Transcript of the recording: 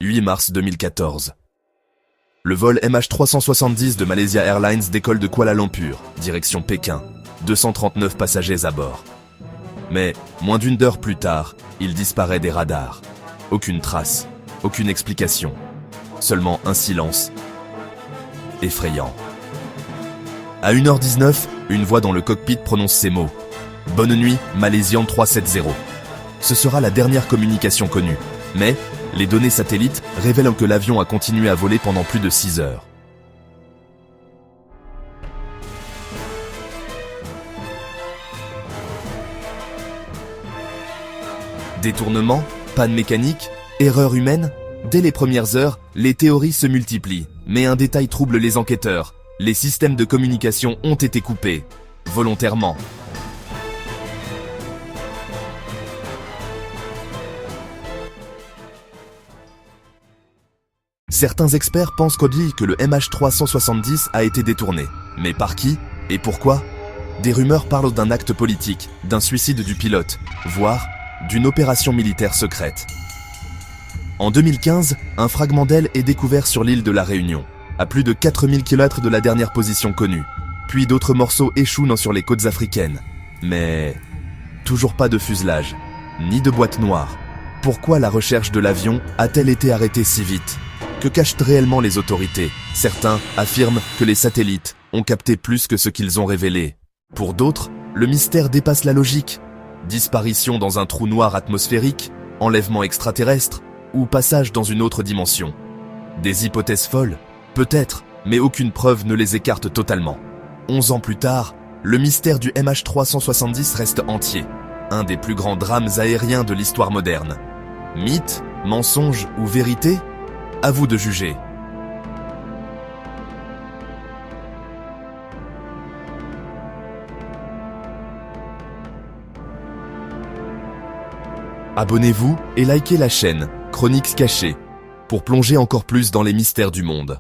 8 mars 2014. Le vol MH370 de Malaysia Airlines décolle de Kuala Lumpur, direction Pékin. 239 passagers à bord. Mais, moins d'une heure plus tard, il disparaît des radars. Aucune trace, aucune explication. Seulement un silence effrayant. À 1h19, une voix dans le cockpit prononce ces mots. « Bonne nuit, Malaysian 370 ». Ce sera la dernière communication connue. Mais, les données satellites révèlent que l'avion a continué à voler pendant plus de 6 heures. Détournement, panne mécanique, erreur humaine. Dès les premières heures, les théories se multiplient. Mais un détail trouble les enquêteurs. Les systèmes de communication ont été coupés. Volontairement. Certains experts pensent qu'au-delà que le MH370 a été détourné. Mais par qui et pourquoi? Des rumeurs parlent d'un acte politique, d'un suicide du pilote, voire d'une opération militaire secrète. En 2015, un fragment d'aile est découvert sur l'île de la Réunion, à plus de 4000 km de la dernière position connue. Puis d'autres morceaux échouent sur les côtes africaines. Mais toujours pas de fuselage, ni de boîte noire. Pourquoi la recherche de l'avion a-t-elle été arrêtée si vite? Que cachent réellement les autorités? Certains affirment que les satellites ont capté plus que ce qu'ils ont révélé. Pour d'autres, le mystère dépasse la logique. Disparition dans un trou noir atmosphérique, enlèvement extraterrestre ou passage dans une autre dimension. Des hypothèses folles? Peut-être, mais aucune preuve ne les écarte totalement. 11 ans plus tard, le mystère du MH370 reste entier. Un des plus grands drames aériens de l'histoire moderne. Mythe, mensonge ou vérité? À vous de juger. Abonnez-vous et likez la chaîne Chroniques Cachées pour plonger encore plus dans les mystères du monde.